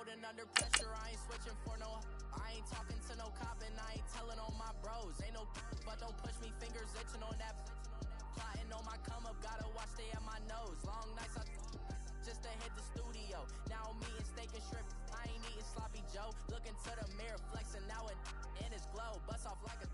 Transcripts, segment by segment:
folding under pressure, I ain't switching for no. I ain't talking to no cop and I ain't telling on my bros. Ain't no but don't push me, fingers itching on that. Plotting on my come up, gotta watch stay at my nose. Long nights I just to hit the studio. Now I'm eating steak and shrimp, I ain't eating sloppy Joe. Looking to the mirror, flexing now it in his glow. Bust off like a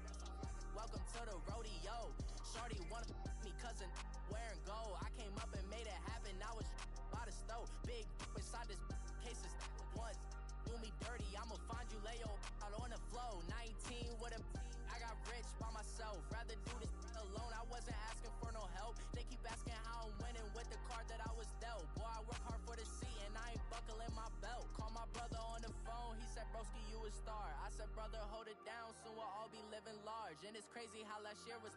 welcome to the rodeo. Shorty wanna me cousin wearing gold. I came up and made it happen, now it's by the stove. Big inside this cases once do me dirty, I'ma find you lay your out on the flow. 19 with a I got rich by myself, rather do this alone. I wasn't asking for no help, they keep asking how I'm winning with the card that I was dealt. Boy, I work hard for the seat and I ain't buckling my belt. Call my brother on the phone, he said broski you a star. I said brother hold it down, soon we'll all be living large. And it's crazy how last year was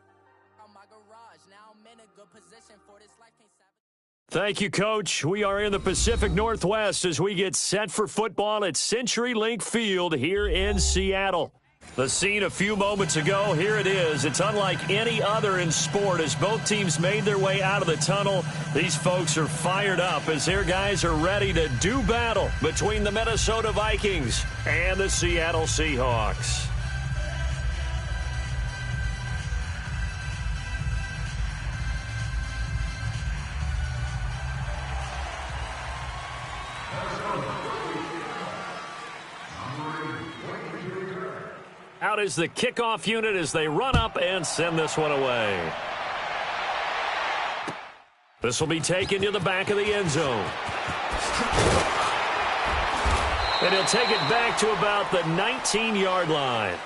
on my garage. Now I'm in a good position for this life, can't sabotage. Thank you, Coach. We are in the Pacific Northwest as we get set for football at CenturyLink Field here in Seattle. The scene a few moments ago, here it is. It's unlike any other in sport as both teams made their way out of the tunnel. These folks are fired up as their guys are ready to do battle between the Minnesota Vikings and the Seattle Seahawks. Out is the kickoff unit as they run up and send this one away. This will be taken to the back of the end zone. And he'll take it back to about the 19-yard line.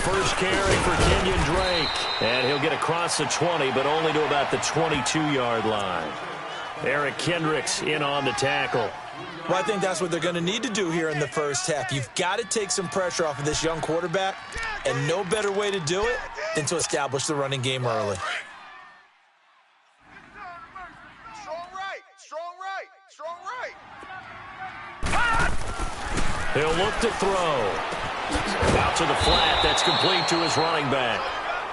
First carry for Kenyon Drake. And he'll get across the 20, but only to about the 22-yard line. Eric Kendricks in on the tackle. Well, I think that's what they're going to need to do here in the first half. You've got to take some pressure off of this young quarterback, and no better way to do it than to establish the running game early. Strong right. He'll look to throw. Out to the flat. That's complete to his running back.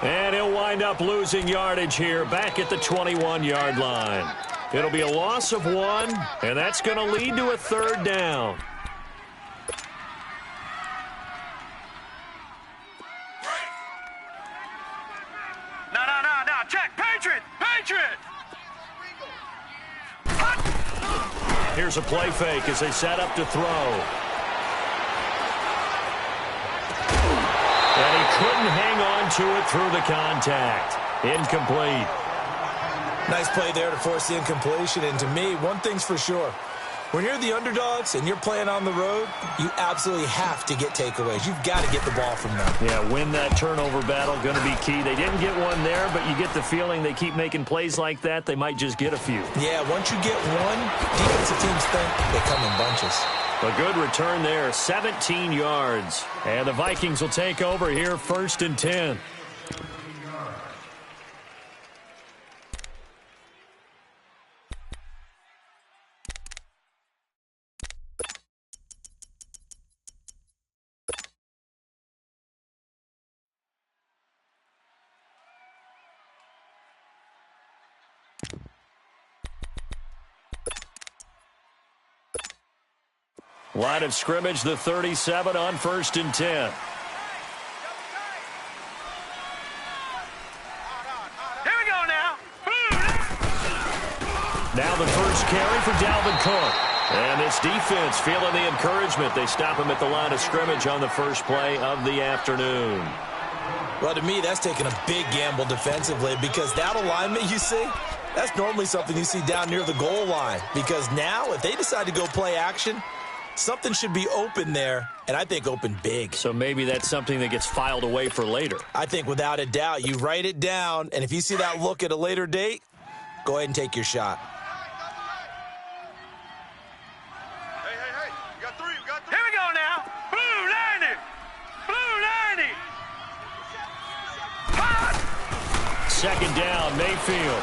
And he'll wind up losing yardage here back at the 21-yard line. It'll be a loss of 1, and that's going to lead to a third down. No. Check. Patriot. Here's a play fake as they set up to throw. And he couldn't hang on to it through the contact. Incomplete. Nice play there to force the incompletion. And to me, one thing's for sure. When you're the underdogs and you're playing on the road, you absolutely have to get takeaways. You've got to get the ball from them. Yeah, win that turnover battle, going to be key. They didn't get one there, but you get the feeling they keep making plays like that, they might just get a few. Yeah, once you get one, defensive teams think they come in bunches. A good return there, 17 yards. And the Vikings will take over here, 1st and 10. Line of scrimmage, the 37 on 1st and 10. Here we go now. Now the first carry for Dalvin Cook. And this defense feeling the encouragement. They stop him at the line of scrimmage on the first play of the afternoon. Well, to me, that's taking a big gamble defensively because that alignment you see, that's normally something you see down near the goal line. Because now, if they decide to go play action, something should be open there, and I think open big. So maybe that's something that gets filed away for later. I think without a doubt, you write it down, and if you see that look at a later date, go ahead and take your shot. Hey. second down, Mayfield.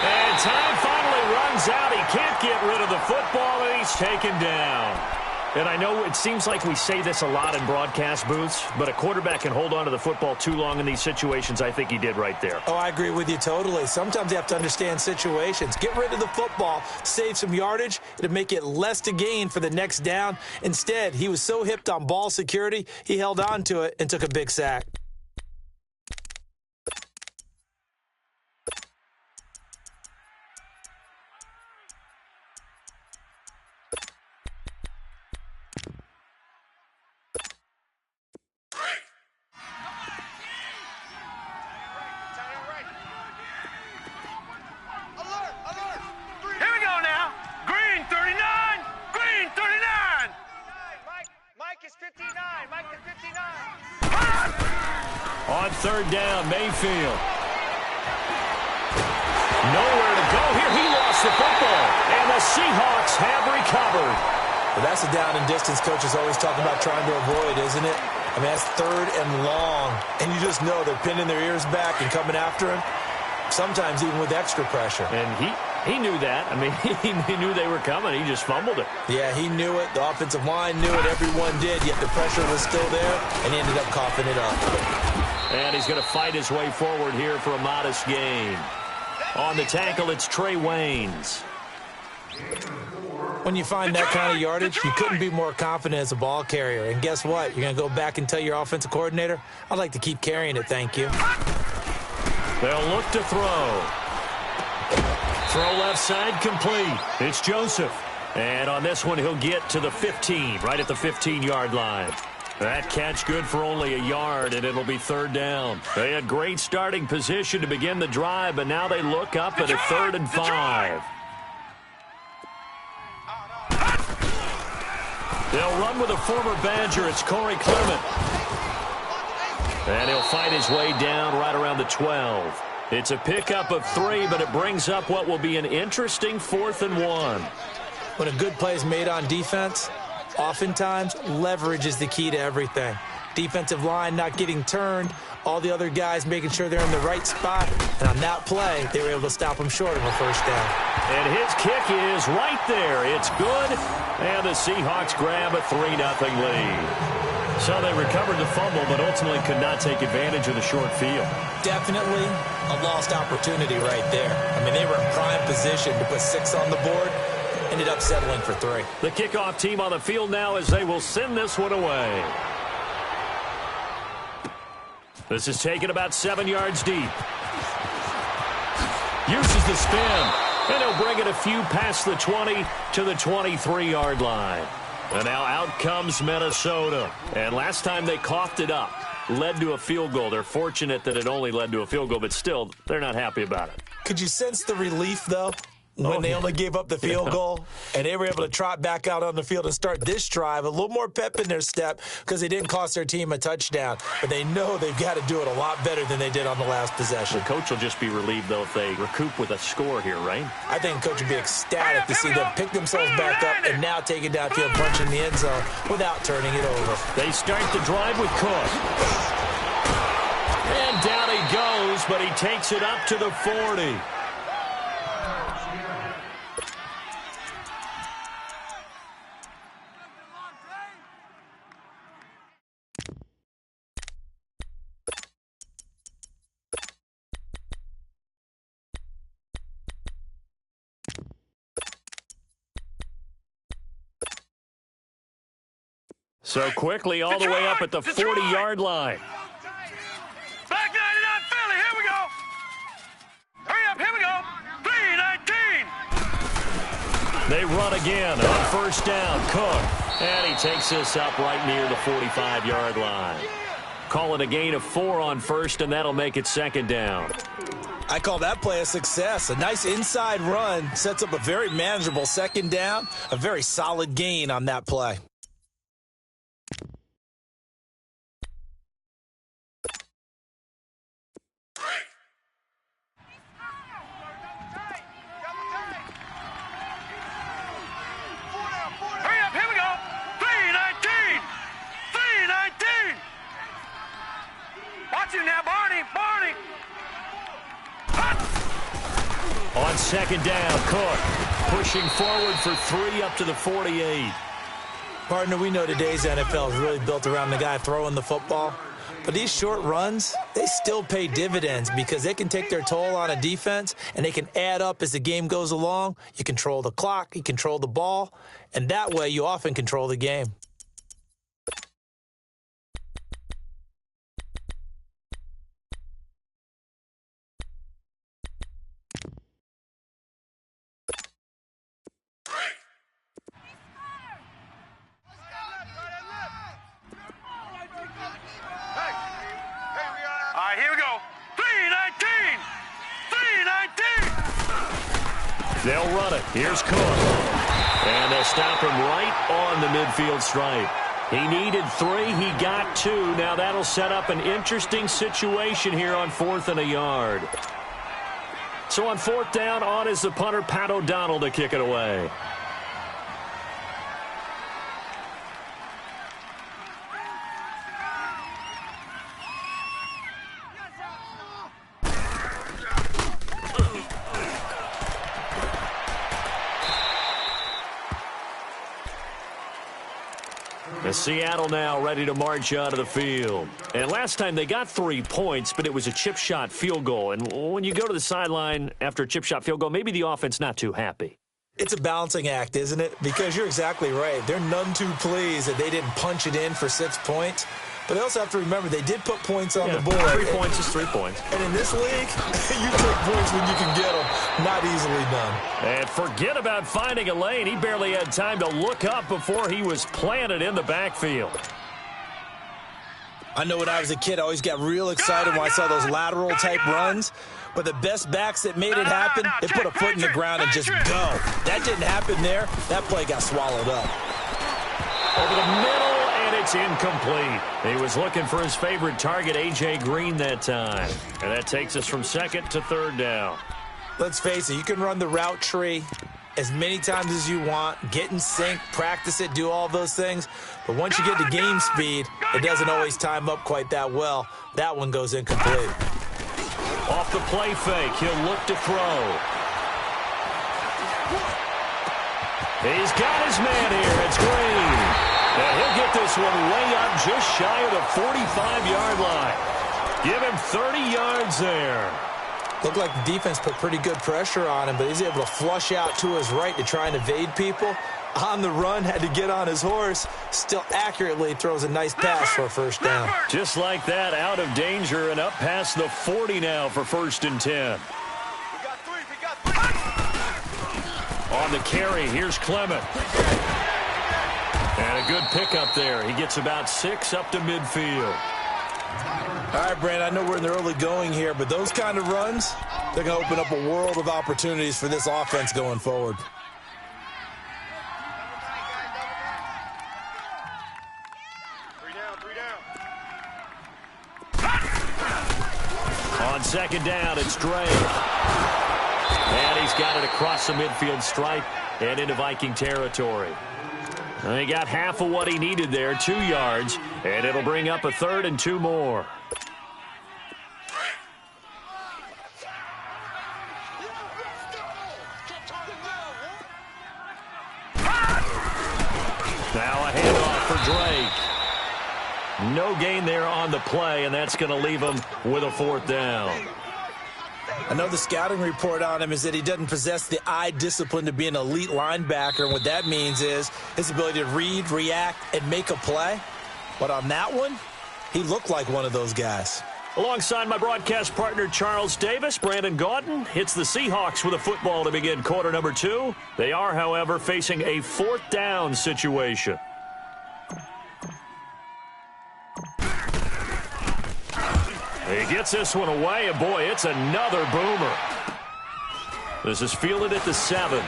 And time finally runs out. He can't get rid of the football, and he's taken down. And I know it seems like we say this a lot in broadcast booths, but a quarterback can hold on to the football too long in these situations. I think he did right there. Oh, I agree with you totally. Sometimes you have to understand situations. Get rid of the football, save some yardage. It'll make it less to gain for the next down. Instead, he was so hipped on ball security, he held on to it and took a big sack. On third down, Mayfield. Nowhere to go here. He lost the football, and the Seahawks have recovered. Well, that's a down and distance coaches always talking about trying to avoid, isn't it? I mean, that's third and long, and you just know they're pinning their ears back and coming after him, sometimes even with extra pressure. And he knew that. I mean, he knew they were coming. He just fumbled it. Yeah, he knew it. The offensive line knew it. Everyone did, yet the pressure was still there, and he ended up coughing it up. And he's going to fight his way forward here for a modest gain. On the tackle, it's Trey Waynes. When you find that kind of yardage, you couldn't be more confident as a ball carrier. And guess what? You're going to go back and tell your offensive coordinator, I'd like to keep carrying it, thank you. They'll look to throw. Throw left side complete. It's Joseph. And on this one, he'll get to the 15, right at the 15-yard line. That catch good for only a yard, and it'll be third down. They had great starting position to begin the drive, but now they look up at a 3rd and 5. They'll run with a former Badger. It's Corey Clement. And he'll fight his way down right around the 12. It's a pickup of 3, but it brings up what will be an interesting 4th and 1. When a good play is made on defense, oftentimes leverage is the key to everything. Defensive line not getting turned, all the other guys making sure they're in the right spot. And on that play, they were able to stop him short of a first down. And his kick is right there. It's good. And the Seahawks grab a 3-0 lead. So they recovered the fumble, but ultimately could not take advantage of the short field. Definitely a lost opportunity right there. I mean, they were in prime position to put 6 on the board. Ended up settling for 3. The kickoff team on the field now as they will send this one away. This is taken about 7 yards deep. Uses the spin. And he'll bring it a few past the 20 to the 23-yard line. And now out comes Minnesota. And last time they coughed it up, led to a field goal. They're fortunate that it only led to a field goal, but still, they're not happy about it. Could you sense the relief, though? When they only gave up the field goal, and they were able to trot back out on the field and start this drive, a little more pep in their step because they didn't cost their team a touchdown. But they know they've got to do it a lot better than they did on the last possession. The coach will just be relieved, though, if they recoup with a score here, right? I think the coach would be ecstatic to see them pick themselves back up and now take it downfield, punch in the end zone without turning it over. They start the drive with Cook. And down he goes, but he takes it up to the 40. So quickly all the way up at the 40-yard line. Back 99 Philly, here we go. Hurry up, here we go. 3-19. They run again on first down. Cook. And he takes this up right near the 45-yard line. Call it a gain of 4 on first, and that'll make it 2nd down. I call that play a success. A nice inside run sets up a very manageable 2nd down. A very solid gain on that play. Hurry second down. Cook pushing forward for 3 up to the 48. Partner, we know today's NFL is really built around the guy throwing the football. But these short runs, they still pay dividends because they can take their toll on a defense, and they can add up as the game goes along. You control the clock, you control the ball, and that way you often control the game. All right, here we go. 319! 319! They'll run it. Here's Cook. And they'll stop him right on the midfield stripe. He needed 3. He got 2. Now that'll set up an interesting situation here on 4th and a yard. So on 4th down, on is the punter, Pat O'Donnell, to kick it away. Seattle now ready to march out of the field. And last time they got 3 points, but it was a chip shot field goal. And when you go to the sideline after a chip shot field goal, maybe the offense not too happy. It's a balancing act, isn't it? Because you're exactly right. They're none too pleased that they didn't punch it in for 6 points. But they also have to remember they did put points on the board. 3 points is 3 points. And in this league, you take points when you can get them. Not easily done. And forget about finding a lane. He barely had time to look up before he was planted in the backfield. I know when I was a kid, I always got real excited when I saw those lateral type runs. But the best backs that made it happen, they put a foot in the ground and just go. That didn't happen there. That play got swallowed up. Over the middle, and it's incomplete. He was looking for his favorite target, A.J. Green, that time. And that takes us from 2nd to 3rd down. Let's face it, you can run the route tree as many times as you want, get in sync, practice it, do all those things. But once you get to game speed, it doesn't always time up quite that well. That one goes incomplete. Off the play fake, he'll look to throw. He's got his man here. It's Green. And he'll get this one way up just shy of the 45-yard line. Give him 30 yards there. Looked like the defense put pretty good pressure on him, but he's able to flush out to his right to try and evade people. On the run, had to get on his horse. Still accurately throws a nice pass for a 1st down. Just like that, out of danger and up past the 40 now for 1st and 10. On the carry, here's Clement. And a good pickup there. He gets about 6 up to midfield. All right, Brand, I know we're in the early going here, but those kind of runs, they're going to open up a world of opportunities for this offense going forward. On 2nd down, it's Drake. And he's got it across the midfield stripe and into Viking territory. And he got half of what he needed there, 2 yards, and it'll bring up a 3rd and 2 more. Now a handoff for Drake. No gain there on the play, and that's going to leave him with a 4th down. I know the scouting report on him is that he doesn't possess the eye discipline to be an elite linebacker, and what that means is his ability to read, react, and make a play. But on that one, he looked like one of those guys. Alongside my broadcast partner, Charles Davis, Brandon Gaudin hits the Seahawks with a football to begin quarter number 2. They are, however, facing a 4th down situation. He gets this one away, and boy, it's another boomer. This is fielded at the 7. Now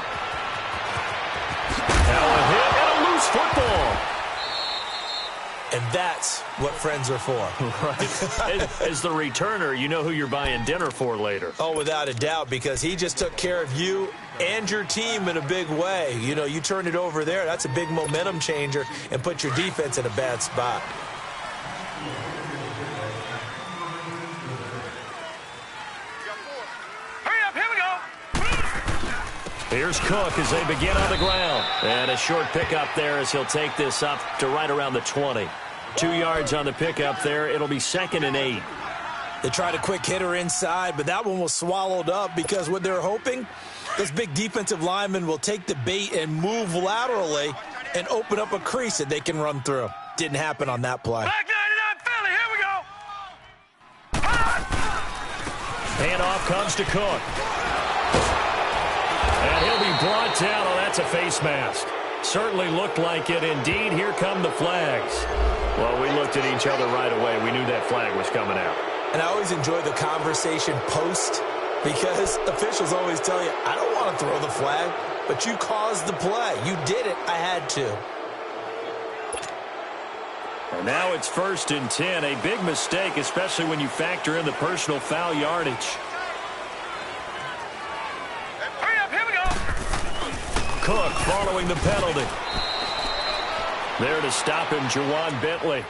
a hit and a loose football. And that's what friends are for. Right. As the returner, you know who you're buying dinner for later. Oh, without a doubt, because he just took care of you and your team in a big way. You know, you turn it over there, that's a big momentum changer and put your defense in a bad spot. Hurry up, here we go. Here's Cook as they begin on the ground. And a short pickup there as he'll take this up to right around the 20. 2 yards on the pickup there. It'll be 2nd and 8. They tried a quick hitter inside, but that one was swallowed up because what they're hoping, this big defensive lineman will take the bait and move laterally and open up a crease that they can run through. Didn't happen on that play. Back 99 Philly, here we go. Handoff comes to Cook. And he'll be brought down. Oh, that's a face mask. Certainly looked like it. Indeed, here come the flags. Well, we looked at each other right away. We knew that flag was coming out. And I always enjoy the conversation post because officials always tell you, I don't want to throw the flag, but you caused the play. You did it. I had to. And now it's 1st and 10. A big mistake, especially when you factor in the personal foul yardage. Hurry up, here we go. Cook following the penalty. There to stop him, Juwan Bentley.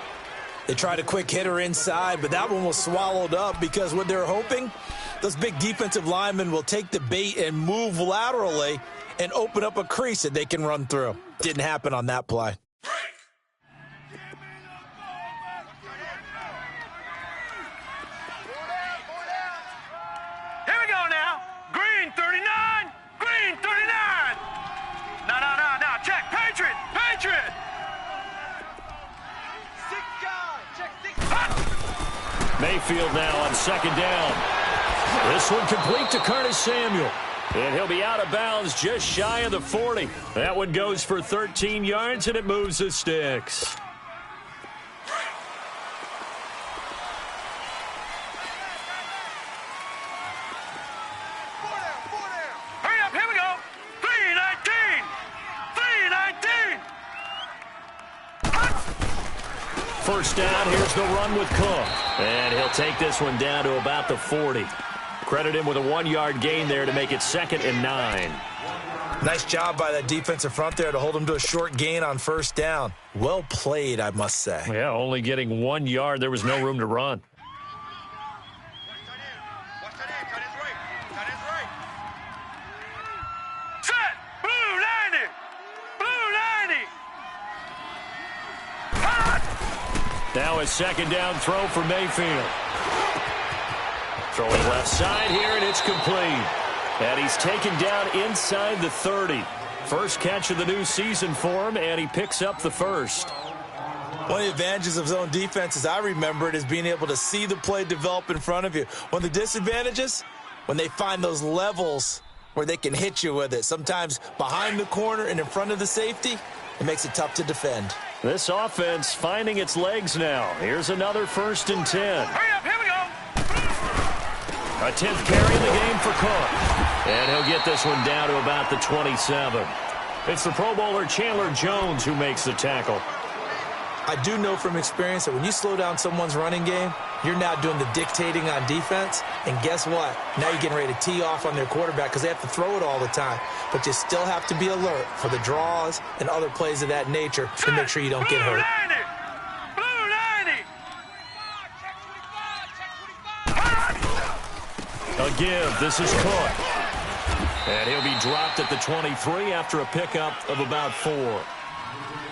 They tried a quick hitter inside, but that one was swallowed up because what they're hoping, this big defensive lineman will take the bait and move laterally and open up a crease that they can run through. Didn't happen on that play. Here we go now. Green 39. Green 39. No. Check. Patriot. Patriot. Mayfield now on 2nd down. This one complete to Curtis Samuel. And he'll be out of bounds just shy of the 40. That one goes for 13 yards, and it moves the sticks. Hurry up, here we go. 319. 319. First down, here's the run with Cook. And he'll take this one down to about the 40. Credit him with a 1-yard gain there to make it 2nd and 9. Nice job by that defensive front there to hold him to a short gain on 1st down. Well played, I must say. Yeah, only getting 1 yard. There was no room to run. Set. Blue 90. Blue 90. Now a 2nd down throw for Mayfield. Throwing left side here, and it's complete. And he's taken down inside the 30. First catch of the new season for him, and he picks up the first. One of the advantages of zone defense, as I remember it, is being able to see the play develop in front of you. One of the disadvantages, when they find those levels where they can hit you with it, sometimes behind the corner and in front of the safety, it makes it tough to defend. This offense finding its legs now. Here's another 1st and 10. Hurry up, here we go. A 10th carry in the game for Cook. And he'll get this one down to about the 27. It's the Pro Bowler Chandler Jones who makes the tackle. I do know from experience that when you slow down someone's running game, you're now doing the dictating on defense. And guess what? Now you're getting ready to tee off on their quarterback because they have to throw it all the time. But you still have to be alert for the draws and other plays of that nature to make sure you don't get hurt. Blue 90. A give. This is Cook. And he'll be dropped at the 23 after a pickup of about 4.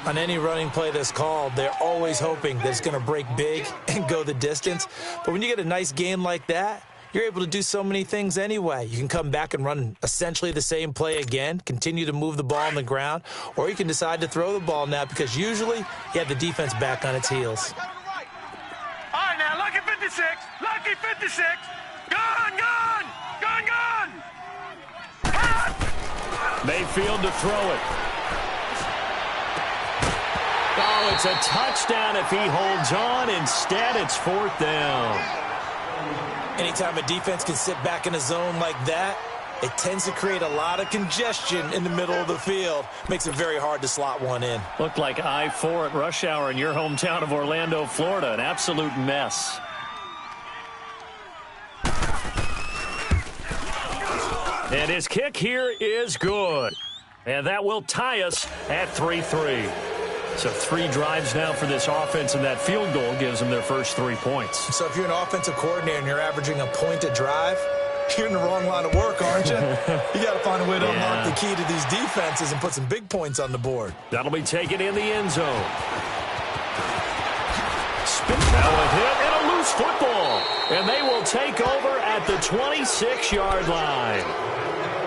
On any running play that's called, they're always hoping that it's going to break big and go the distance. But when you get a nice game like that, you're able to do so many things anyway. You can come back and run essentially the same play again, continue to move the ball on the ground, or you can decide to throw the ball now because usually you have the defense back on its heels. All right, now, lucky 56. Lucky 56. Gone. Mayfield to throw it. Oh, it's a touchdown if he holds on. Instead, it's 4th down. Anytime a defense can sit back in a zone like that, it tends to create a lot of congestion in the middle of the field. Makes it very hard to slot one in. Looked like I-4 at rush hour in your hometown of Orlando, Florida. An absolute mess. And his kick here is good. And that will tie us at 3-3. So 3 drives now for this offense, and that field goal gives them their first 3 points. So if you're an offensive coordinator and you're averaging a point a drive, You're in the wrong line of work, aren't you? You got to find a way to unlock the key to these defenses and put some big points on the board. That'll be taken in the end zone. Spin now a hit and a loose football. And they will take over at the 26-yard line.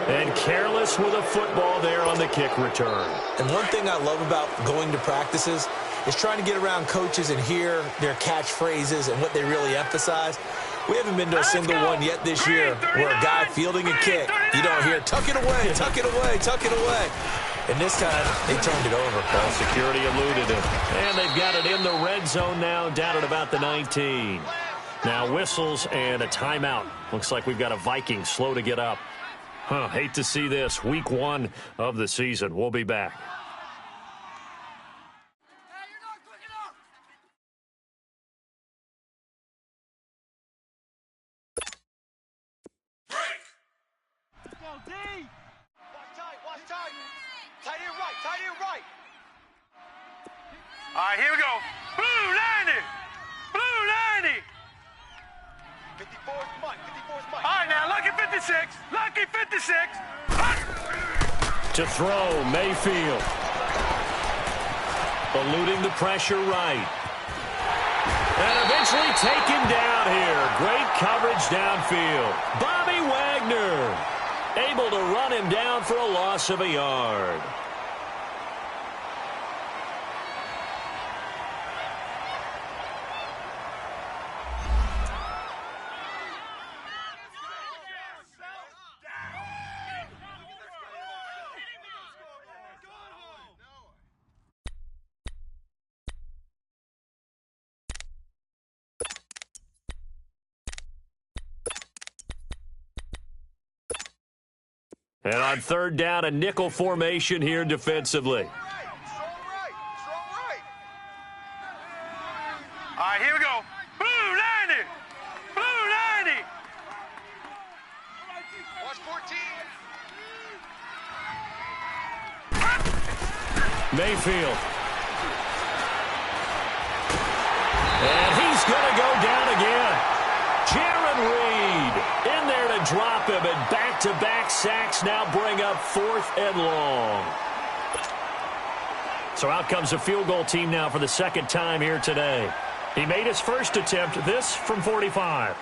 And careless with a football there on the kick return. And one thing I love about going to practices is trying to get around coaches and hear their catchphrases and what they really emphasize. We haven't been to a single one yet this year where a guy fielding a kick, you don't hear, tuck it away, tuck it away, tuck it away. And this time, they turned it over. Ball security eluded it. And they've got it in the red zone now, down at about the 19. Now whistles and a timeout. Looks like we've got a Viking slow to get up. Hate to see this. Week 1 of the season. We'll be back. All right, here we go. Blue 90. Blue 90. 54's Mike. 54's Mike. All right, now, lucky 56. Lucky 56. To throw, Mayfield. Eluding the pressure right. And eventually taken down here. Great coverage downfield. Bobby Wagner able to run him down for a loss of a yard. And on third down, a nickel formation here defensively. Strong right. All right, here we go. Blue 90. Blue 90. Watch 14. Mayfield. And he's going to go down again. Jaron Reed in there to drop him, and back-to-back sacks now bring up 4th and long. So out comes a field goal team now for the second time here today. He made his first attempt, this from 45.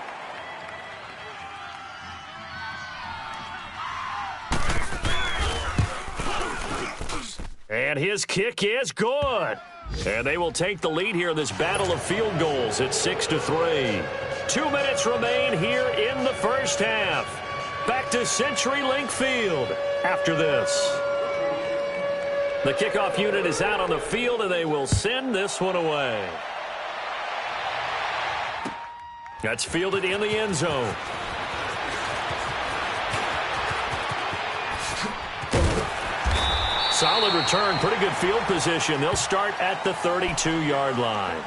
And his kick is good. And they will take the lead here in this battle of field goals at 6-3. 2 minutes remain here in the first half. Back to CenturyLink Field after this. The kickoff unit is out on the field, and they will send this one away. That's fielded in the end zone. Solid return, pretty good field position. They'll start at the 32-yard line.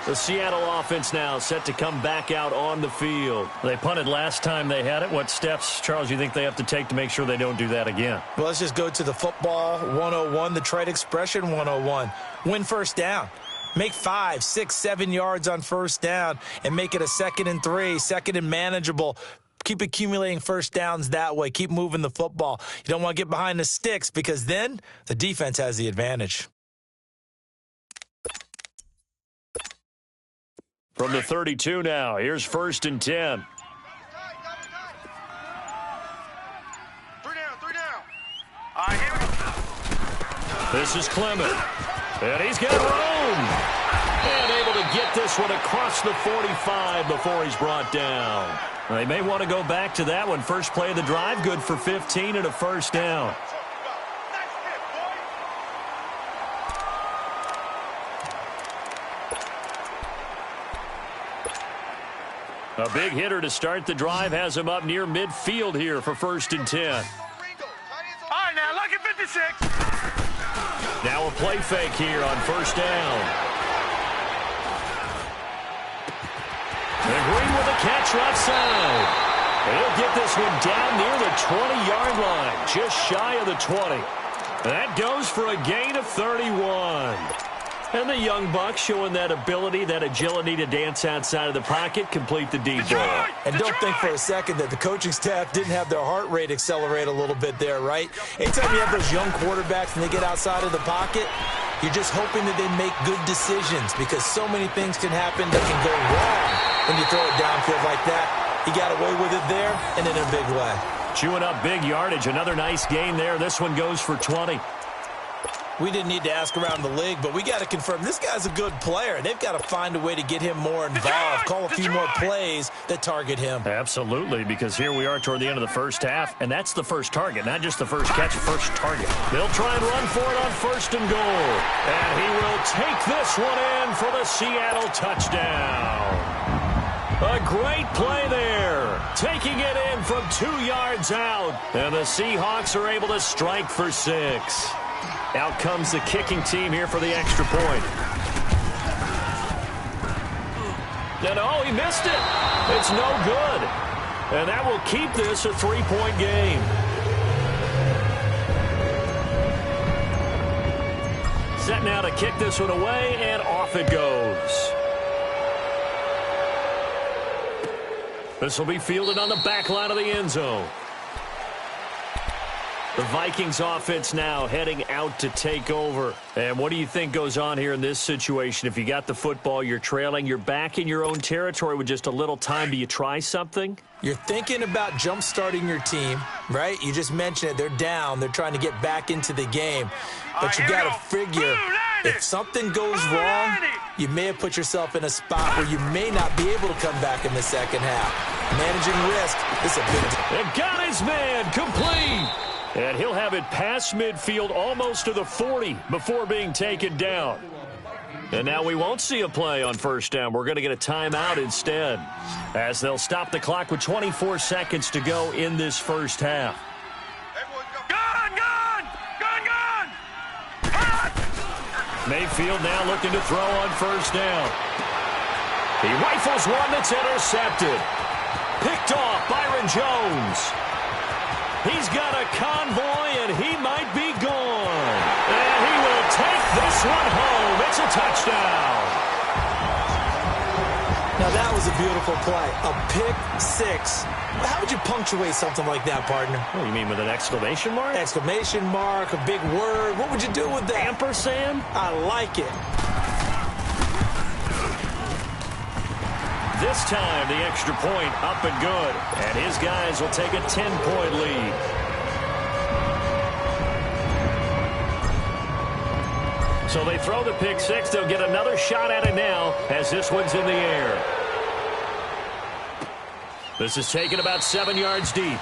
The Seattle offense now set to come back out on the field. They punted last time they had it. What steps, Charles, you think they have to take to make sure they don't do that again? Well, let's just go to the football 101, the trade expression 101. Win first down. Make 5, 6, 7 yards on first down and make it a 2nd and 3, 2nd and manageable. Keep accumulating first downs that way. Keep moving the football. You don't want to get behind the sticks because then the defense has the advantage. From the 32 now, here's 1st and 10. 3 down. All right, here we go. This is Clement. And he's got room. And able to get this one across the 45 before he's brought down. They may want to go back to that one. First play of the drive, good for 15 and a first down. A big hitter to start the drive has him up near midfield here for 1st and 10. All right, now, lucky 56. Now a play fake here on 1st down. And Green with a catch right side. He'll get this one down near the 20-yard line, just shy of the 20. That goes for a gain of 31. And the young buck showing that ability, that agility to dance outside of the pocket, complete the deep ball. And don't think for a second that the coaching staff didn't have their heart rate accelerate a little bit there, right? Anytime you have those young quarterbacks and they get outside of the pocket, you're just hoping that they make good decisions because so many things can happen that can go wrong when you throw it downfield like that. He got away with it there and in a big way. Chewing up big yardage. Another nice gain there. This one goes for 20. We didn't need to ask around the league, but we got to confirm this guy's a good player. They've got to find a way to get him more involved, call a few more plays that target him. Absolutely, because here we are toward the end of the first half, and that's the first target, not just the first catch, first target. They'll try and run for it on first and goal, and he will take this one in for the Seattle touchdown. A great play there, taking it in from 2 yards out, and the Seahawks are able to strike for 6. Out comes the kicking team here for the extra point. And oh, he missed it. It's no good. And that will keep this a 3-point game. Set now to kick this one away, and off it goes. This will be fielded on the back line of the end zone. The Vikings offense now heading out to take over. And what do you think goes on here in this situation? If you got the football, you're trailing, you're back in your own territory with just a little time. Do you try something? You're thinking about jump-starting your team, right? You just mentioned it. They're down. They're trying to get back into the game. But you got to figure if something goes wrong, you may have put yourself in a spot where you may not be able to come back in the second half. Managing risk is a big deal. And got his man complete. And he'll have it past midfield almost to the 40 before being taken down. And now we won't see a play on first down. We're going to get a timeout instead, as they'll stop the clock with 24 seconds to go in this first half. Mayfield now looking to throw on first down. He rifles one that's intercepted. Picked off Byron Jones. He's got a convoy, and he might be gone. And he will take this one home. It's a touchdown. Now, that was a beautiful play. A pick six. How would you punctuate something like that, partner? Oh, you mean with an exclamation mark? Exclamation mark, a big word. What would you do with that? Ampersand? I like it. This time, the extra point up and good. And his guys will take a 10-point lead. So they throw the pick six. They'll get another shot at it now as this one's in the air. This is taken about 7 yards deep.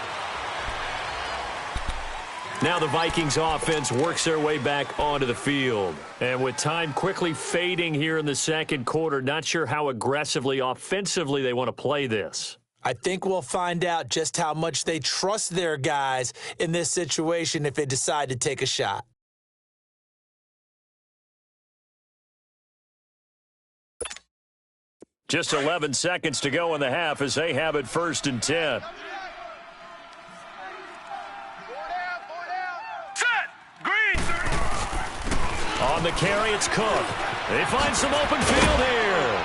Now the Vikings offense works their way back onto the field. And with time quickly fading here in the second quarter, not sure how aggressively, offensively they want to play this. I think we'll find out just how much they trust their guys in this situation if they decide to take a shot. Just 11 seconds to go in the half as they have it 1st and 10. On the carry, it's Cook. They find some open field here.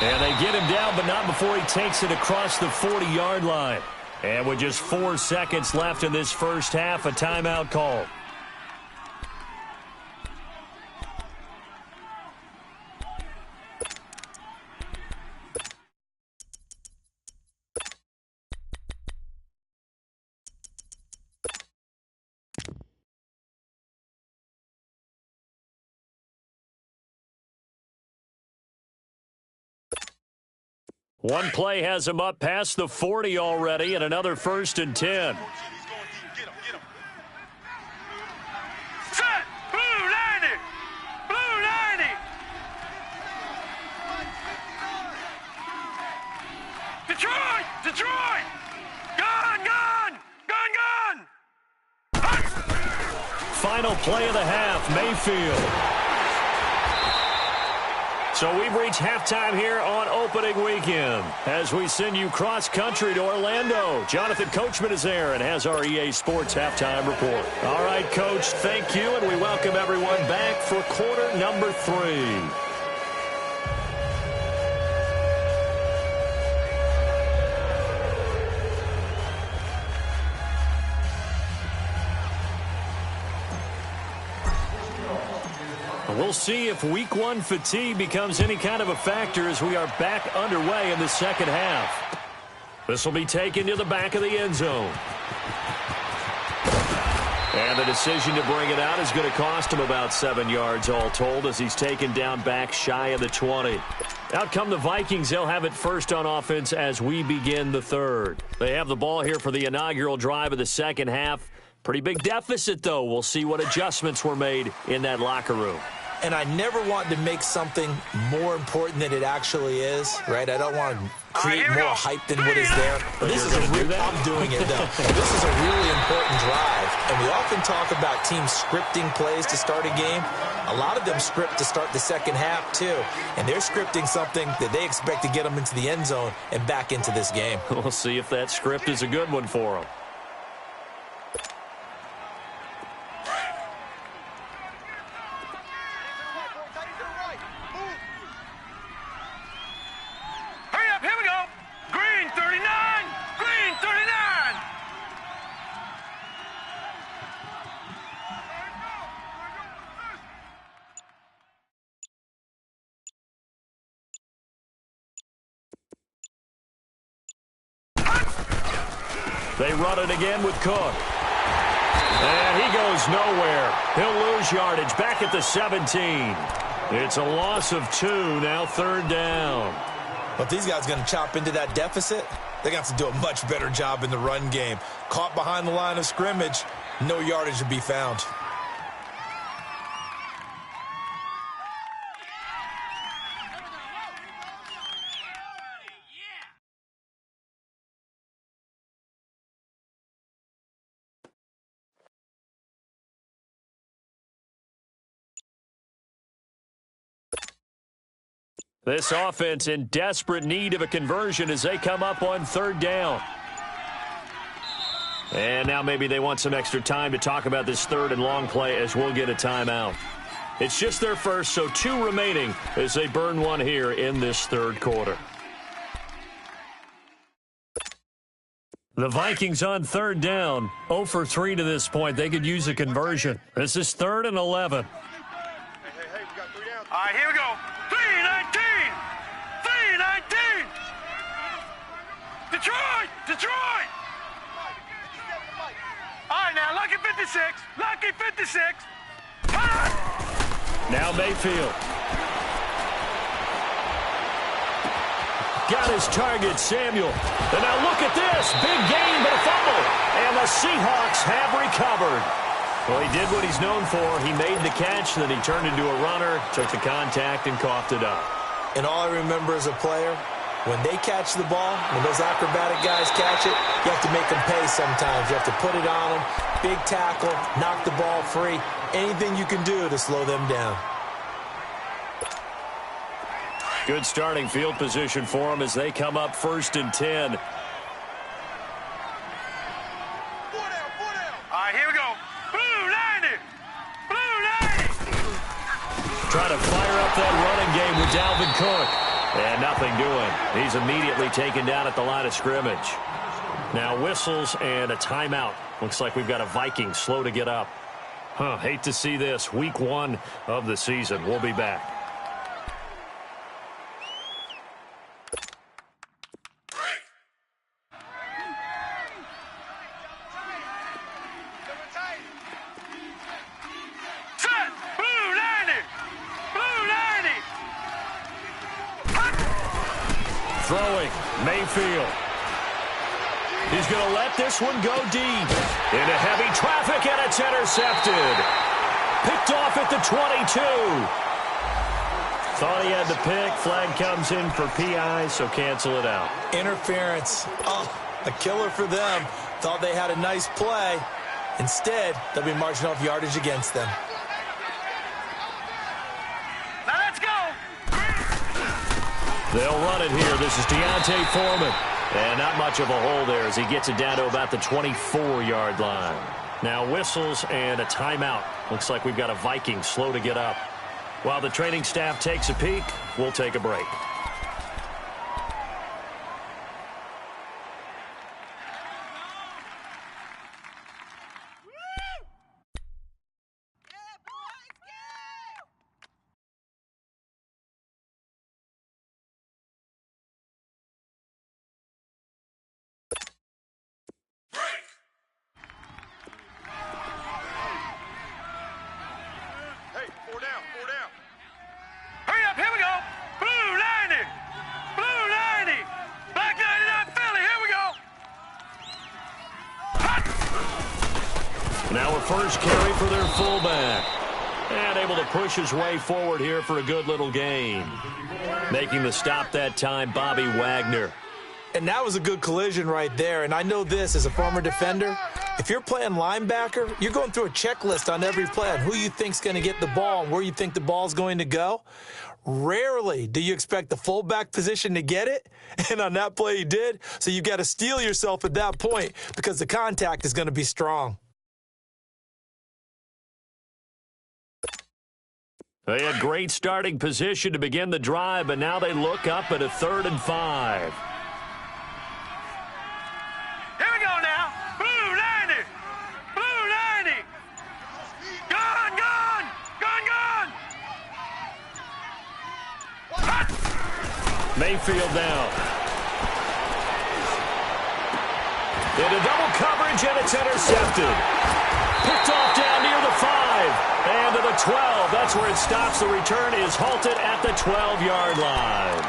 And they get him down, but not before he takes it across the 40-yard line. And with just 4 seconds left in this first half, a timeout call. One play has him up past the 40 already, and another 1st and 10. Set! Blue 90! Blue 90! Detroit! Detroit! Gun! Gun! Gun! Gun! Final play of the half, Mayfield. So we've reached halftime here on opening weekend as we send you cross-country to Orlando. Jonathan Coachman is there and has our EA Sports halftime report. All right, Coach, thank you, and we welcome everyone back for quarter number 3. We'll see if week 1 fatigue becomes any kind of a factor as we are back underway in the second half. This will be taken to the back of the end zone. And the decision to bring it out is going to cost him about 7 yards all told as he's taken down back shy of the 20. Out come the Vikings. They'll have it first on offense as we begin the third. They have the ball here for the inaugural drive of the second half. Pretty big deficit, though. We'll see what adjustments were made in that locker room. And I never want to make something more important than it actually is, right? I don't want to create more hype than what is there. But this is I'm doing it, though. This is a really important drive. And we often talk about teams scripting plays to start a game. A lot of them script to start the second half, too. And they're scripting something that they expect to get them into the end zone and back into this game. We'll see if that script is a good one for them. They run it again with Cook. And he goes nowhere. He'll lose yardage back at the 17. It's a loss of 2, now third down. But if these guys are going to chop into that deficit, they're going to have to do a much better job in the run game. Caught behind the line of scrimmage, no yardage to be found. This offense in desperate need of a conversion as they come up on third down. And now maybe they want some extra time to talk about this third and long play as we'll get a timeout. It's just their first, so 2 remaining as they burn one here in this third quarter. The Vikings on third down, 0 for 3 to this point. They could use a conversion. This is 3rd and 11. Hey, we got 3 downs. All right, here we go. 3-19. 3-19. Detroit. Detroit. All right, now, lucky 56. Lucky 56. Now Mayfield. Got his target, Samuel. And now look at this. Big gain, but a fumble. And the Seahawks have recovered. Well, he did what he's known for. He made the catch, then he turned into a runner, took the contact, and coughed it up. And all I remember as a player, when they catch the ball, when those acrobatic guys catch it, you have to make them pay sometimes. You have to put it on them, big tackle, knock the ball free, anything you can do to slow them down. Good starting field position for them as they come up 1st and 10. 4 down. All right, here we go. Blue 90. Blue 90. Trying to fire up that running game with Dalvin Cook. And nothing doing. He's immediately taken down at the line of scrimmage. Now whistles and a timeout. Looks like we've got a Viking slow to get up. Hate to see this. Week 1 of the season. We'll be back. Set. Blue 90. Blue 90. Throwing, Mayfield. He's going to let this one go deep. Into heavy traffic, and it's intercepted. Picked off at the 22. Thought he had the pick. Flag comes in for PI, so cancel it out. Interference. Oh, a killer for them. Thought they had a nice play. Instead, they'll be marching off yardage against them. Now let's go. They'll run it here. This is Deontay Foreman. And not much of a hole there as he gets it down to about the 24-yard line. Now whistles and a timeout. Looks like we've got a Viking slow to get up. While the training staff takes a peek, we'll take a break. Hey, four down, four down. Hurry up, here we go. Blue 90. Blue 90. Black 99 Philly, here we go. Now a first carry for their fullback. And able to push his way forward here for a good little gain. Making the stop that time, Bobby Wagner. And that was a good collision right there. And I know this as a former defender. If you're playing linebacker, you're going through a checklist on every play on who you think's going to get the ball and where you think the ball's going to go. Rarely do you expect the fullback position to get it. And on that play, he did. So you've got to steel yourself at that point because the contact is going to be strong. They had great starting position to begin the drive, but now they look up at a 3rd and 5. Here we go now. Blue 90. Blue 90. Gone, gone. Gone, gone. Mayfield down. Into double coverage, and it's intercepted. Picked off down near the 5. And to the 12. That's where it stops. The return is halted at the 12-yard line.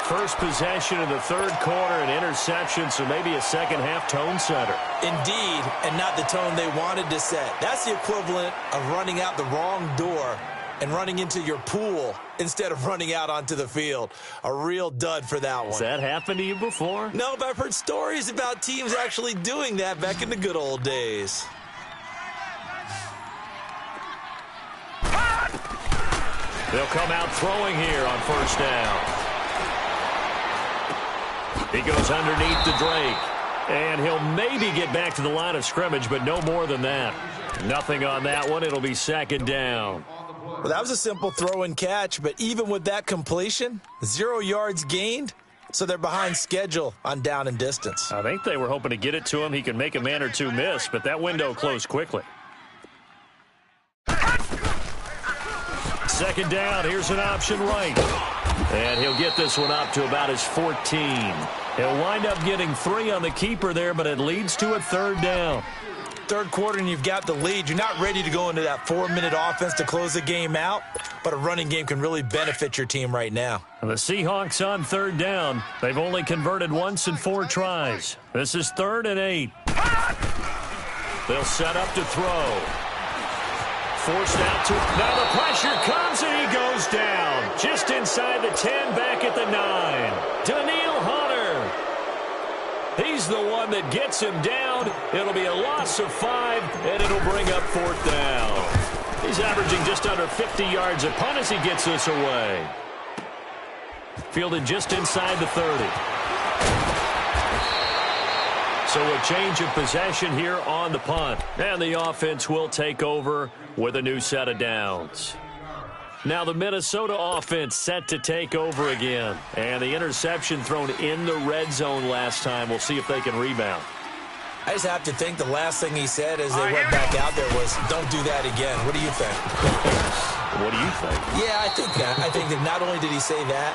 First possession in the 3rd quarter, an interception, so maybe a second-half tone setter. Indeed, and not the tone they wanted to set. That's the equivalent of running out the wrong door and running into your pool instead of running out onto the field. A real dud for that one. Has that happened to you before? No, but I've heard stories about teams actually doing that back in the good old days. They'll come out throwing here on first down. He goes underneath to Drake. And he'll maybe get back to the line of scrimmage, but no more than that. Nothing on that one. It'll be 2nd down. Well, that was a simple throw and catch, but even with that completion, 0 yards gained, so they're behind schedule on down and distance. I think they were hoping to get it to him. He can make a man or two miss, but that window closed quickly. 2nd down, here's an option right. And he'll get this one up to about his 14. He'll wind up getting 3 on the keeper there, but it leads to a 3rd down. 3rd quarter and you've got the lead. You're not ready to go into that 4-minute offense to close the game out, but a running game can really benefit your team right now. And the Seahawks on 3rd down. They've only converted once in 4 tries. This is 3rd and 8. They'll set up to throw. Forced out to, now the pressure comes and he goes down. Just inside the 10, back at the 9. Daniil Hunter. He's the one that gets him down. It'll be a loss of 5, and it'll bring up 4th down. He's averaging just under 50 yards a punt as he gets this away. Fielded just inside the 30. So a change of possession here on the punt. And the offense will take over with a new set of downs. Now the Minnesota offense set to take over again. And the interception thrown in the red zone last time. We'll see if they can rebound. I just have to think the last thing he said as they went back out there was, don't do that again. What do you think? What do you think? Yeah, I think that. I think that not only did he say that,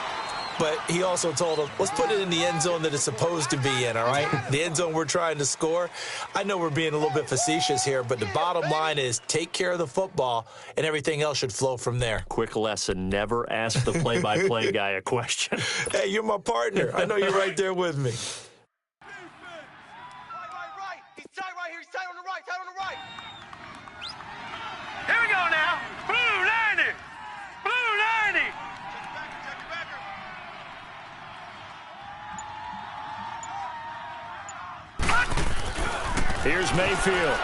but he also told them, let's put it in the end zone that it's supposed to be in, all right? The end zone we're trying to score. I know we're being a little bit facetious here, but the bottom line is take care of the football, and everything else should flow from there. Quick lesson, never ask the play-by-play guy a question. Hey, you're my partner. I know you're right there with me. Right. He's tight right here. He's tight on the right. Tight on the right. Here we go now. Blue 90. Blue 90. Check your backer. Here's Mayfield.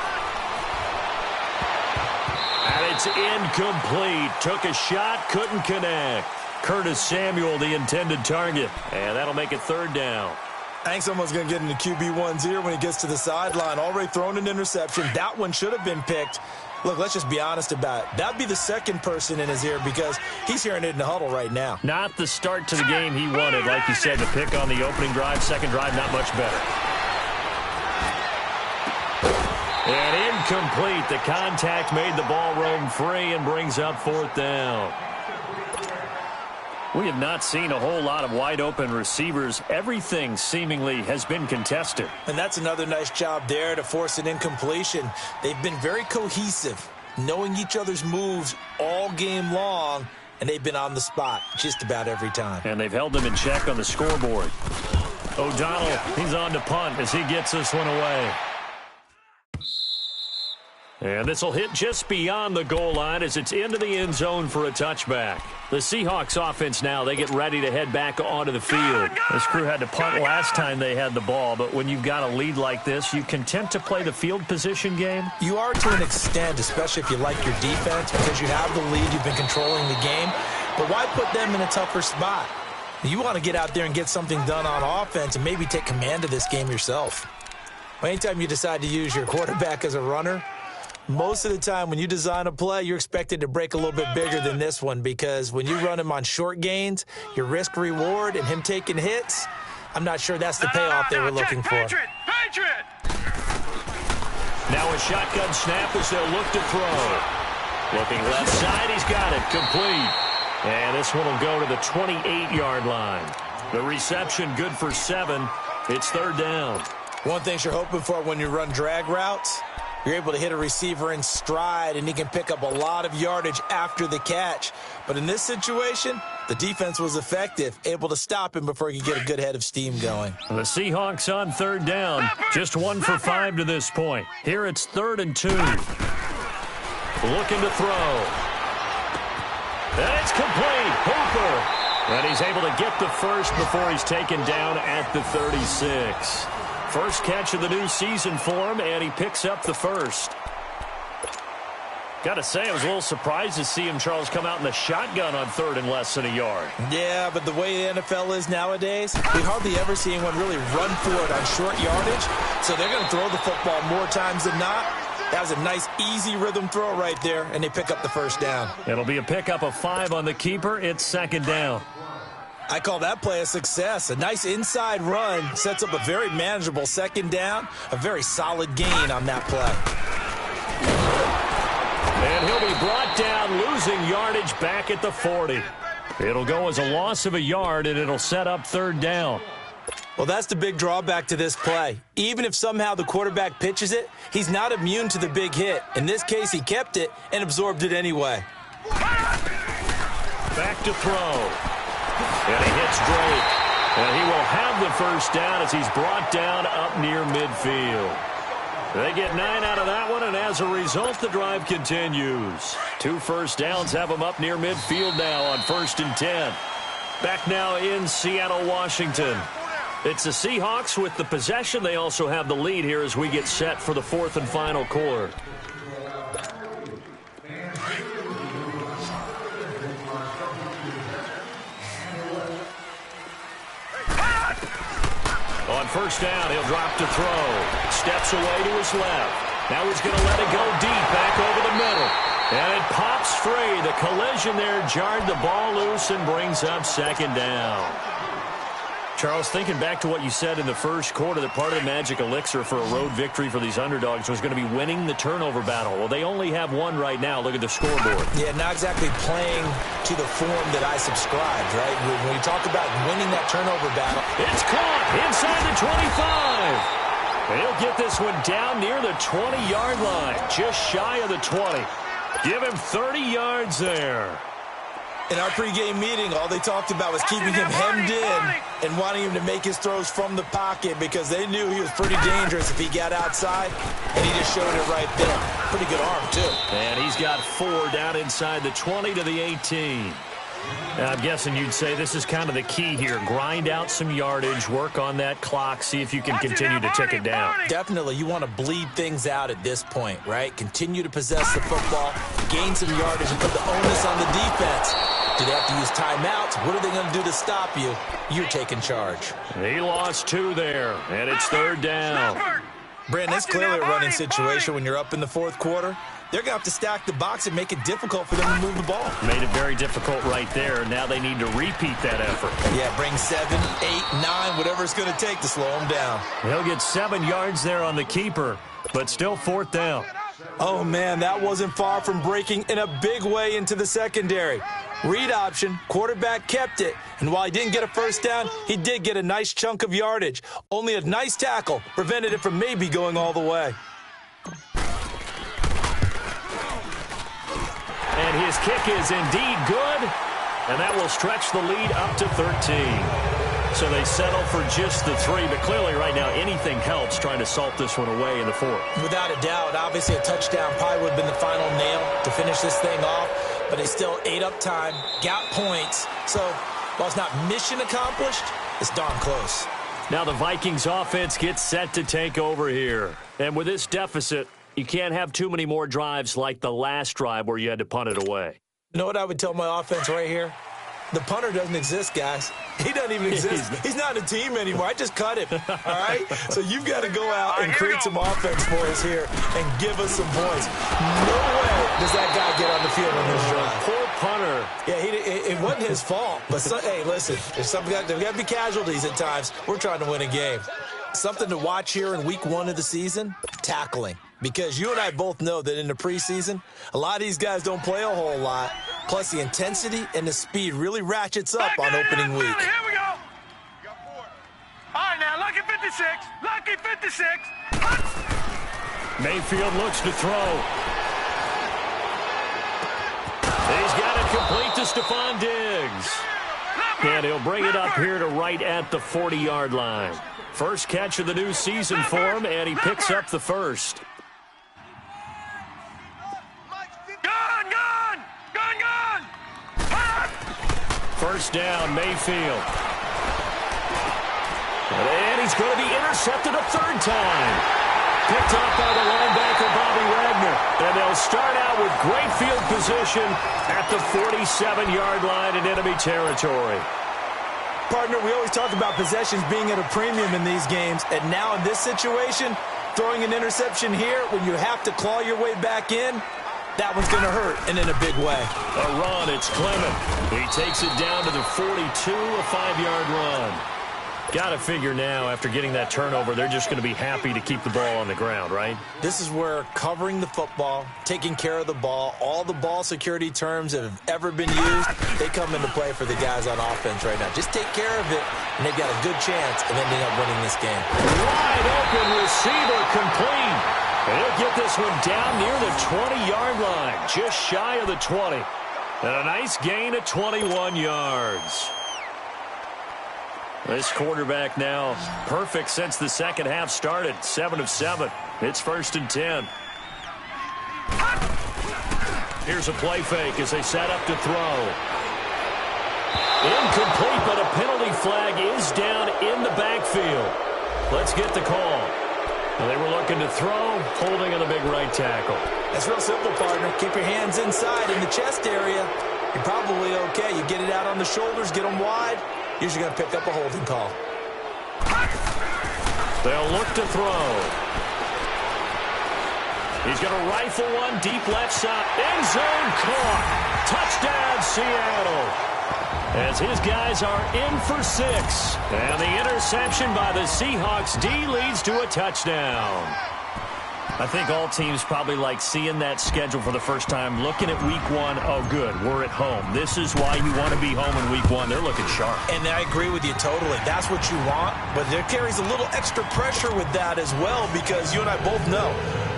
And it's incomplete. Took a shot, couldn't connect. Curtis Samuel, the intended target. And that'll make it third down. I think someone's going to get into QB1's ear when he gets to the sideline. Already thrown an interception. That one should have been picked. Look, let's just be honest about it. That'd be the second person in his ear because he's hearing it in the huddle right now. Not the start to the game he wanted. Like you said, the pick on the opening drive, second drive, not much better. And incomplete. The contact made the ball roam free and brings up fourth down. We have not seen a whole lot of wide-open receivers. Everything seemingly has been contested. And that's another nice job there to force an incompletion. They've been very cohesive, knowing each other's moves all game long, and they've been on the spot just about every time. And they've held them in check on the scoreboard. O'Donnell, he's on to punt as he gets this one away. And this will hit just beyond the goal line as it's into the end zone for a touchback. The Seahawks offense now, they get ready to head back onto the field. This crew had to punt last time they had the ball, but when you've got a lead like this, you content to play the field position game? You are to an extent, especially if you like your defense, because you have the lead, you've been controlling the game. But why put them in a tougher spot? You want to get out there and get something done on offense and maybe take command of this game yourself. Anytime you decide to use your quarterback as a runner, most of the time when you design a play, you're expected to break a little bit bigger than this one because when you run him on short gains, your risk-reward and him taking hits, I'm not sure that's the payoff they were looking for. Patriot! Now a shotgun snap as they'll look to throw. Looking left side, he's got it, complete. And this one will go to the 28-yard line. The reception good for 7. It's third down. One thing you're hoping for when you run drag routes, you're able to hit a receiver in stride, and he can pick up a lot of yardage after the catch. But in this situation, the defense was effective, able to stop him before he could get a good head of steam going. The Seahawks on third down, just 1 for 5 to this point. Here it's 3rd and 2. Looking to throw. And it's complete. Hooper. And he's able to get the first before he's taken down at the 36. First catch of the new season for him, and he picks up the first. Got to say, I was a little surprised to see him, Charles, come out in the shotgun on 3rd and less than a yard. Yeah, but the way the NFL is nowadays, we hardly ever see anyone really run for it on short yardage, so they're going to throw the football more times than not. That was a nice, easy rhythm throw right there, and they pick up the first down. It'll be a pickup of 5 on the keeper. It's 2nd down. I call that play a success. A nice inside run sets up a very manageable 2nd down, a very solid gain on that play. And he'll be brought down, losing yardage back at the 40. It'll go as a loss of a yard, and it'll set up 3rd down. Well, that's the big drawback to this play. Even if somehow the quarterback pitches it, he's not immune to the big hit. In this case, he kept it and absorbed it anyway. Back to throw. And he hits Drake. And he will have the first down as he's brought down up near midfield. They get 9 out of that one, and as a result, the drive continues. 2 first downs have them up near midfield now on 1st and 10. Back now in Seattle, Washington. It's the Seahawks with the possession. They also have the lead here as we get set for the 4th and final quarter. On 1st down, he'll drop to throw. Steps away to his left. Now he's going to let it go deep back over the middle. And it pops free. The collision there jarred the ball loose and brings up 2nd down. Charles, thinking back to what you said in the first quarter, that part of the magic elixir for a road victory for these underdogs was going to be winning the turnover battle. Well, they only have one right now. Look at the scoreboard. Yeah, not exactly playing to the form that I subscribed, right? When you talk about winning that turnover battle. It's caught inside the 25. He'll get this one down near the 20-yard line, just shy of the 20. Give him 30 yards there. In our pregame meeting, all they talked about was keeping him hemmed in and wanting him to make his throws from the pocket because they knew he was pretty dangerous if he got outside, and he just showed it right there. Pretty good arm, too. And he's got 4 down inside the 20 to the 18. Now, I'm guessing you'd say this is kind of the key here. Grind out some yardage, work on that clock, see if you can continue to tick it down. Definitely. You want to bleed things out at this point, right? Continue to possess the football, gain some yardage, and put the onus on the defense. Do they have to use timeouts? What are they going to do to stop you? You're taking charge. He lost 2 there, and it's 3rd down. Brandon, it's clearly a running situation when you're up in the 4th quarter. They're going to have to stack the box and make it difficult for them to move the ball. Made it very difficult right there. Now they need to repeat that effort. Yeah, bring 7, 8, 9, whatever it's going to take to slow them down. He'll get 7 yards there on the keeper, but still 4th down. Oh, man, that wasn't far from breaking in a big way into the secondary. Read option, quarterback kept it, and while he didn't get a first down, he did get a nice chunk of yardage. Only a nice tackle prevented it from maybe going all the way. And his kick is indeed good, and that will stretch the lead up to 13. So they settle for just the 3, but clearly right now anything helps trying to salt this one away in the 4th. Without a doubt, obviously a touchdown probably would have been the final nail to finish this thing off, but they still ate up time, got points. So while it's not mission accomplished, it's darn close. Now the Vikings offense gets set to take over here. And with this deficit, you can't have too many more drives like the last drive where you had to punt it away. You know what I would tell my offense right here? The punter doesn't exist, guys. He doesn't even exist. He's not a team anymore. I just cut him, all right? So you've got to go out and create some offense for us here and give us some points. No way does that guy get on the field on this drive. Poor punter. Yeah, it wasn't his fault. But, hey, listen, there's got to be casualties at times. We're trying to win a game. Something to watch here in week 1 of the season, tackling. Because you and I both know that in the preseason, a lot of these guys don't play a whole lot. Plus, the intensity and the speed really ratchets up on opening week. Here we go. All right, now, lucky 56. Lucky 56. Mayfield looks to throw. He's got it complete to Stephon Diggs. And he'll bring it up here to right at the 40-yard line. First catch of the new season for him, and he picks up the first. First down, Mayfield. And he's going to be intercepted a 3rd time. Picked up by the linebacker, Bobby Wagner. And they'll start out with great field position at the 47-yard line in enemy territory. Partner, we always talk about possessions being at a premium in these games. And now in this situation, throwing an interception here when you have to claw your way back in, that one's going to hurt, and in a big way. A run, it's Clement. He takes it down to the 42, a 5-yard run. Got to figure now, after getting that turnover, they're just going to be happy to keep the ball on the ground, right? This is where covering the football, taking care of the ball, all the ball security terms that have ever been used, they come into play for the guys on offense right now. Just take care of it, and they've got a good chance of ending up winning this game. Wide open receiver complete. And he'll get this one down near the 20-yard line, just shy of the 20. And a nice gain of 21 yards. This quarterback now perfect since the second half started. 7 of 7. It's 1st and 10. Here's a play fake as they set up to throw. Incomplete, but a penalty flag is down in the backfield. Let's get the call. Well, they were looking to throw, holding on the big right tackle. That's real simple, partner. Keep your hands inside in the chest area. You're probably okay. You get it out on the shoulders, get them wide. Usually going to pick up a holding call. They'll look to throw. He's going to rifle one deep left side. End zone caught. Touchdown, Seattle. As his guys are in for 6. And the interception by the Seahawks D leads to a touchdown. I think all teams probably like seeing that schedule for the first time, looking at week 1. Oh, good, we're at home. This is why you want to be home in week 1. They're looking sharp. And I agree with you totally. That's what you want. But there carries a little extra pressure with that as well, because you and I both know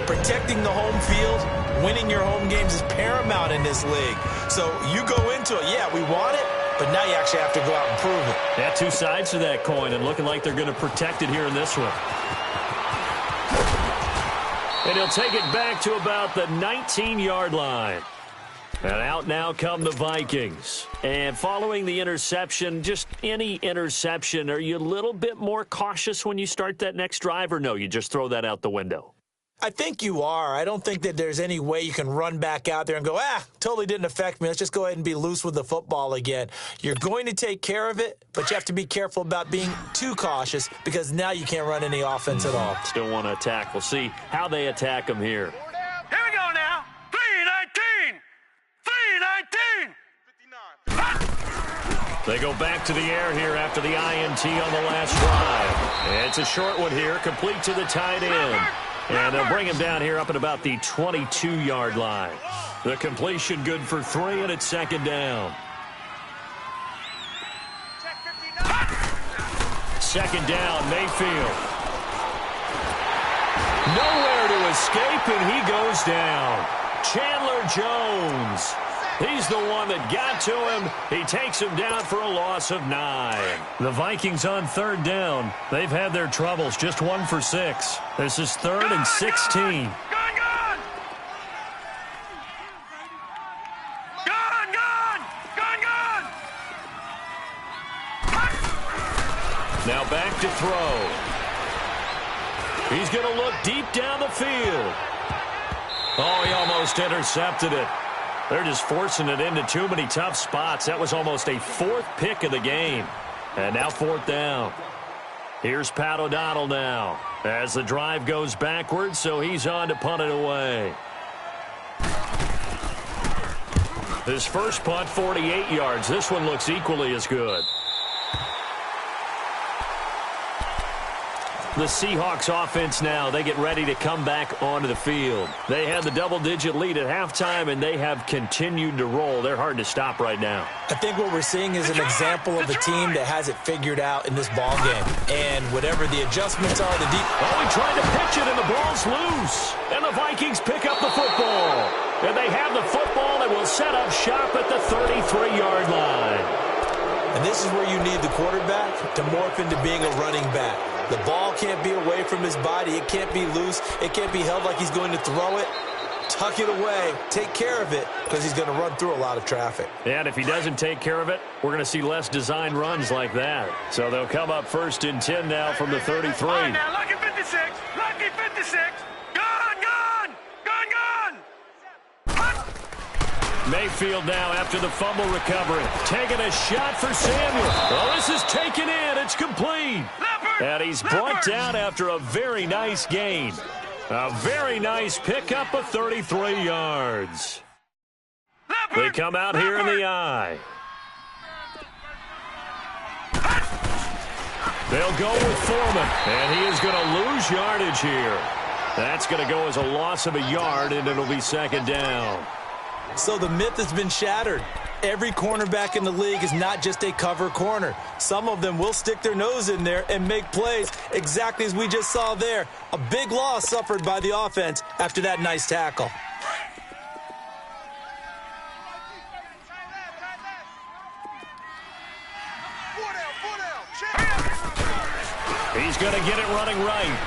protecting the home field, winning your home games is paramount in this league. So you go into it, yeah, we want it, but now you actually have to go out and prove it. Yeah, 2 sides to that coin, and looking like they're going to protect it here in this one. And he'll take it back to about the 19-yard line. And out now come the Vikings. And following the interception, just any interception, are you a little bit more cautious when you start that next drive, or no, you just throw that out the window? I think you are. I don't think that there's any way you can run back out there and go, totally didn't affect me. Let's just go ahead and be loose with the football again. You're going to take care of it, but you have to be careful about being too cautious because now you can't run any offense at all. Still want to attack. We'll see how they attack him here. Here we go now. 319. 319. They go back to the air here after the INT on the last drive. It's a short one here, complete to the tight end. And they'll bring him down here up at about the 22-yard line. The completion good for 3, and it's second down. Second down, Mayfield. Nowhere to escape, and he goes down. Chandler Jones. He's the one that got to him. He takes him down for a loss of 9. The Vikings on third down. They've had their troubles, just 1 for 6. This is 3rd and 16. Gone! Now back to throw. He's going to look deep down the field. Oh, he almost intercepted it. They're just forcing it into too many tough spots. That was almost a 4th pick of the game. And now 4th down. Here's Pat O'Donnell now as the drive goes backwards, so he's on to punt it away. His first punt, 48 yards. This one looks equally as good. The Seahawks offense now, they get ready to come back onto the field. They had the double-digit lead at halftime, and they have continued to roll. They're hard to stop right now. I think what we're seeing is an example of a team that has it figured out in this ball game. And whatever the adjustments are, the deep... Oh, he tried to pitch it, and the ball's loose. And the Vikings pick up the football. And they have the football and will set up shop at the 33-yard line. And this is where you need the quarterback to morph into being a running back. The ball can't be away from his body. It can't be loose. It can't be held like he's going to throw it. Tuck it away. Take care of it because he's going to run through a lot of traffic. And if he doesn't take care of it, we're going to see less design runs like that. So they'll come up 1st and 10 now from the 33. All right, now, lucky 56. Lucky 56. Gone! Mayfield now after the fumble recovery. Taking a shot for Samuel. Oh, this is taken in. It's complete. And he's brought down after a very nice gain. A very nice pickup of 33 yards. They come out here in the eye. They'll go with Foreman, and he is going to lose yardage here. That's going to go as a loss of a yard, and it'll be second down. So the myth has been shattered. Every cornerback in the league is not just a cover corner. Some of them will stick their nose in there and make plays exactly as we just saw there. A big loss suffered by the offense after that nice tackle. He's going to get it running right.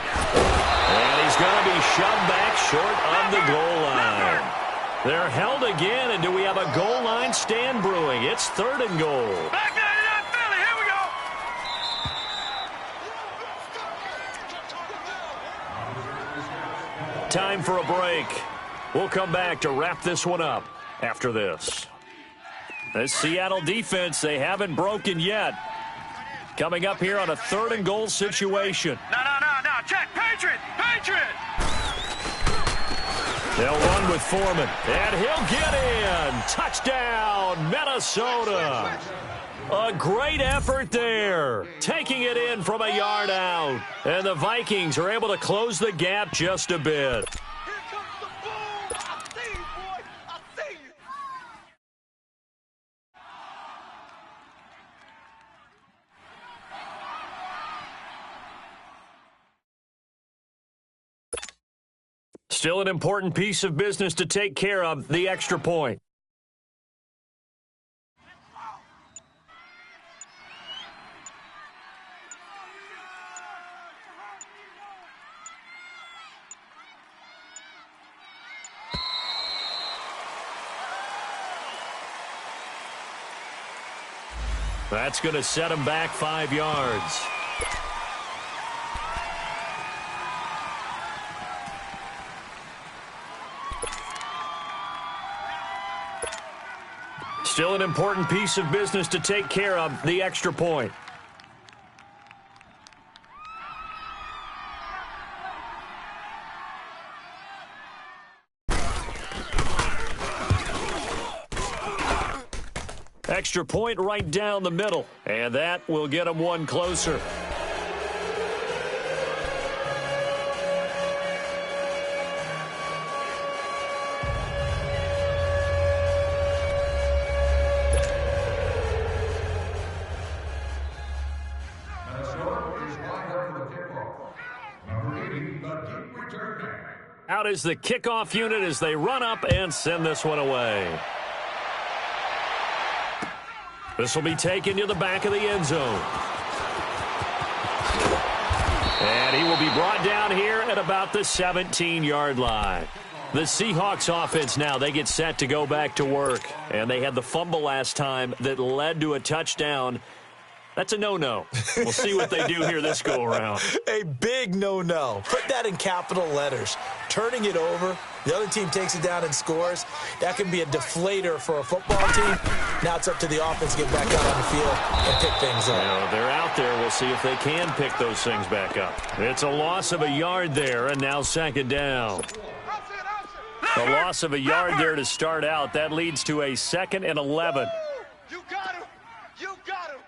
And he's going to be shoved back short of the goal line. They're held again, and do we have a goal line stand brewing? It's 3rd and goal. Back 99 Philly, here we go. Time for a break. We'll come back to wrap this one up after this. This Seattle defense, they haven't broken yet. Coming up here on a 3rd and goal situation. No. Check. Patriot. They'll run with Foreman, and he'll get in. Touchdown, Minnesota. A great effort there, taking it in from a yard out. And the Vikings are able to close the gap just a bit. Here comes the boom. I see you, boy. I see you. Still an important piece of business to take care of, the extra point. That's going to set him back 5 yards. Still an important piece of business to take care of, the extra point. Extra point right down the middle, and that will get them one closer. Out is the kickoff unit as they run up and send this one away. This will be taken to the back of the end zone. And he will be brought down here at about the 17-yard line. The Seahawks offense now, they get set to go back to work. And they had the fumble last time that led to a touchdown. That's a no-no. We'll see what they do here this go-around. A big no-no. Put that in capital letters. Turning it over, the other team takes it down and scores. That can be a deflator for a football team. Now it's up to the offense to get back out on the field and pick things up. Well, they're out there. We'll see if they can pick those things back up. It's a loss of a yard there, and now second down. A loss of a yard there to start out. That leads to a 2nd and 11. You got him. You got him.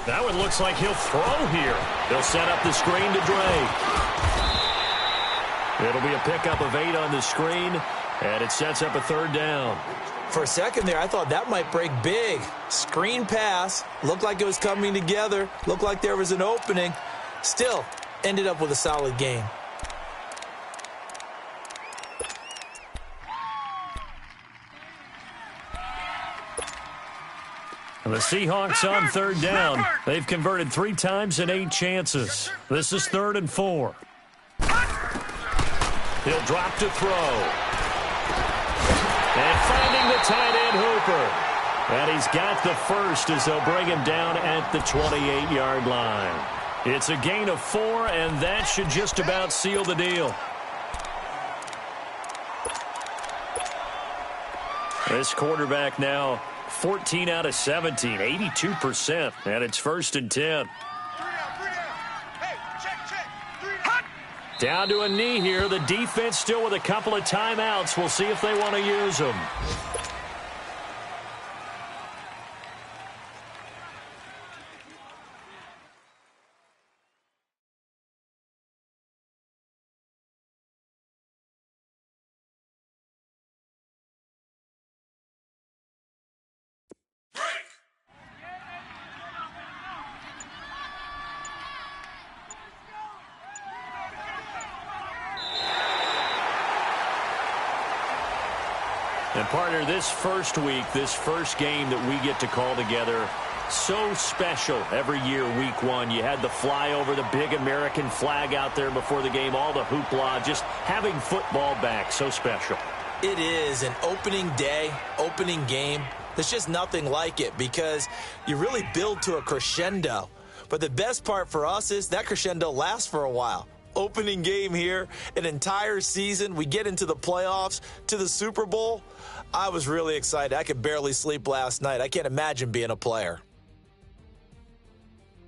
That one looks like he'll throw here. They'll set up the screen to Drake. It'll be a pickup of 8 on the screen, and it sets up a 3rd down. For a second there, I thought that might break big. Screen pass. Looked like it was coming together. Looked like there was an opening. Still, ended up with a solid game. The Seahawks on 3rd down. They've converted 3 times in 8 chances. This is 3rd and 4. He'll drop to throw. And finding the tight end Hooper. And he's got the first as they'll bring him down at the 28-yard line. It's a gain of 4, and that should just about seal the deal. This quarterback now 14 out of 17, 82%, and it's 1st and 10. Down to a knee here. The defense still with a couple of timeouts. We'll see if they want to use them. And partner, this first week, this first game that we get to call together, so special every year, week 1. You had the flyover, the big American flag out there before the game, all the hoopla, just having football back, so special. It is an opening day, opening game. There's just nothing like it because you really build to a crescendo. But the best part for us is that crescendo lasts for a while. Opening game here, an entire season. We get into the playoffs, to the Super Bowl. I was really excited. I could barely sleep last night. I can't imagine being a player.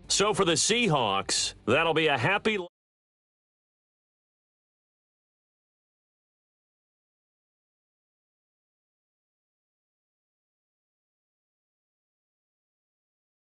So for the Seahawks, that'll be a happy